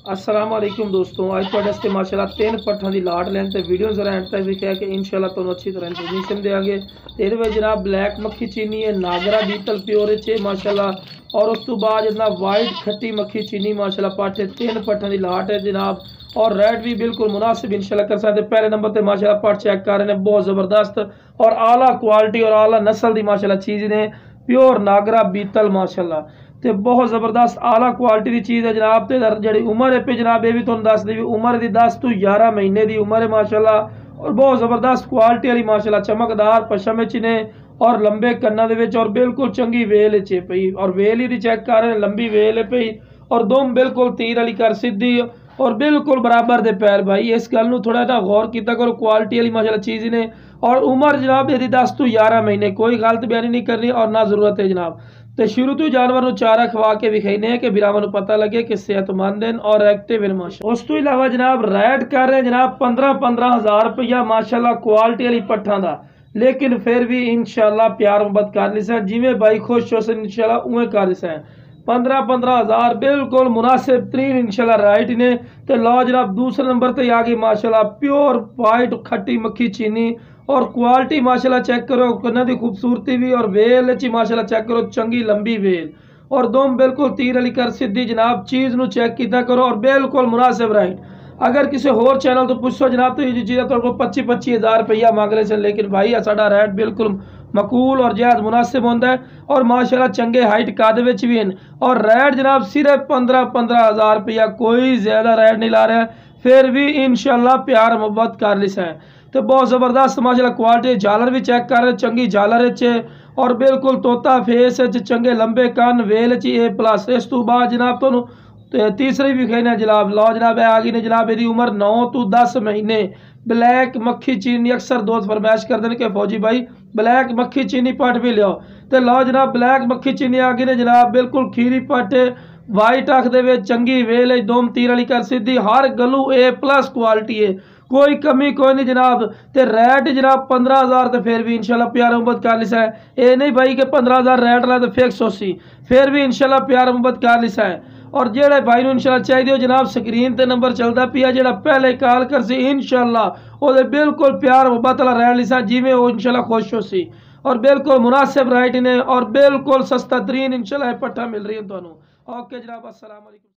अस्सलाम वालेकुम दोस्तों, आज ਤੁਹਾਡੇ ਵਾਸਤੇ ਮਾਸ਼ਾਅੱਲਾ ਤਿੰਨ ਪੱਠਾਂ ਦੀ ਲਾਟ ਲੈਣ ਤੇ ਵੀਡੀਓ ਜ਼ਰਾ ਐਂਡ ਤੱਕ ਵੇਖਿਆ ਕਿ ਇਨਸ਼ਾਅੱਲਾ ਤੁਹਾਨੂੰ ਅੱਛੀ ਤਰ੍ਹਾਂ ਇਨਫੋਰਮੇਸ਼ਨ ਦੇਵਾਂਗੇ। ਇਹਦੇ ਵਿੱਚ ਜਨਾਬ ਬਲੈਕ ਮੱਖੀ ਚੀਨੀ ਹੈ, ਨਾਗਰਾ ਬੀਤਲ ਪਿਓਰ ਚ ਮਾਸ਼ਾਅੱਲਾ, और उस तो बाद जनाब वाइट खट्टी मक्खी चीनी माशाल्लाह पाठे तीन पट्ठों की लाट है जनाब, और रेट भी बिल्कुल मुनासिब इंशाल्लाह कर सकते। पहले नंबर पे माशाल्लाह पाठ चेक कर रहे हैं, बहुत ज़बरदस्त और आला क्वालिटी और आला नस्ल की माशाल्लाह चीज़ ने, प्योर नागरा बीतल माशाल्लाह तो बहुत ज़बरदस्त आला क्वालिटी की चीज़ है जनाब। तो जी उम्र है पे जनाब ये भी तुहानू दस दी, उम्र की 10 तो 11 महीने की उम्र है माशाल्लाह, और बहुत ज़बरदस्त क्वालिटी वाली माशाल्लाह चमकदार पशम ने और लंबे कन्ना दे विच और बिल्कुल चंगी वेल च पई, और वेल ही चेक कर रहे हैं, लंबी वेल है पई और दुम बिल्कुल तीर वाली कर सीधी और बिल्कुल बराबर दे पैर। भाई इस गल नूं थोड़ा जा गौर किया करो, क्वालिटी वाली माशाल्लाह चीज़ ने, और उम्र जनाब यदि 10 तो 11 महीने, कोई गलत बयानी नहीं करनी और ना जरूरत है जनाब। तो शुरू तो जानवर नूं चारा खवा के विखाने कि बिरावां नूं पता लगे कि सेहतमंद हैं और एक्टिव हैं माशा। उस तो इलावा जनाब रेट कर रहे हैं जनाब 15-15 हज़ार रुपया माशाल्लाह क्वालिटी वाली पट्ठां दा, लेकिन फिर भी इंशाल्लाह प्यार मोहब्बत कर ली सैन, जिमें भाई खुश हो सन इंशाल्लाह उवें कर सैन। 15-15 हज़ार बिल्कुल मुनासिब तरीन इंशाल्लाह राइट ने। तो लो जनाब दूसरे नंबर पर आ गई माशाल्लाह प्योर वाइट खट्टी मक्खी चीनी, और क्वालिटी माशाल्लाह चेक करो, कन्ना की खूबसूरती भी और वेल ची माशाल्लाह चेक करो, चंगी लंबी वेल और दुम बिल्कुल तीर वाली कर सीधी जनाब। चीज़ नूं चेक किया करो और बिल्कुल मुनासिब राइट। अगर किसी होर चैनल तो पूछो जनाब तो ये चीज़ तो 25-25 हज़ार रुपया मांग रहे थे, लेकिन भाई साडा रेट बिल्कुल मकूल और जायज़ मुनासिब होता है, और माशाल्लाह चंगे हाइट कद विच भी हैं, और रेट जनाब सिर्फ 15-15 हज़ार रुपया, कोई ज़्यादा रेट नहीं ला रहा है, फिर भी इंशाल्लाह प्यार मोहब्बत कर ली है। तो बहुत ज़बरदस्त माशाल्लाह क्वालिटी, झालर भी चेक कर रहे, चंगी झालर च और बिल्कुल तोता फेस चंगे लंबे कन वेल च A+। इस तो बाद जनाब तो तीसरी भी कहना जनाब, लो जनाब आ गई ने जनाब, यदि उम्र 9 तो 10 महीने। ब्लैक मक्खी चीनी अक्सर दोस्त फरमाइश करते हैं कि फौजी भाई ब्लैक मक्खी चीनी पट भी लियो, तो लो जनाब ब्लैक मक्खी चीनी आ गई ने जनाब, बिल्कुल खीरी पट वाइट अख दे चंगी वेल है, दोम तीर वाली कर सीधी, हर गलू A+ क्वालिटी है, कोई कमी कोई नहीं जनाब। तो रेट जनाब 15 हज़ार, तो फिर भी इंशाल्लाह प्यार मोहब्बत कर लिसा है। ये नहीं भाई कि 15 हज़ार रेट ला तो फिक्स हो सी, फिर भी इंशाल्लाह प्यार मोहब्बत कर लिसा है। और जेड़े भाई नूं इंशाल्लाह चाहिए हो जनाब, स्क्रीन ते नंबर चलता पिया, जेड़ा पहले कॉल कर सी इंशाल्लाह ओदे बिल्कुल प्यार मोहब्बत वाला रह लिसा, जिवें वो इंशाल्लाह खुश हो सी, और बिल्कुल मुनासिब राइट ने और बिल्कुल सस्ता तरीन इंशाल्लाह पट्ठा मिल रही है तुहानू। ओके जनाब, अस्सलाम वालेकुम।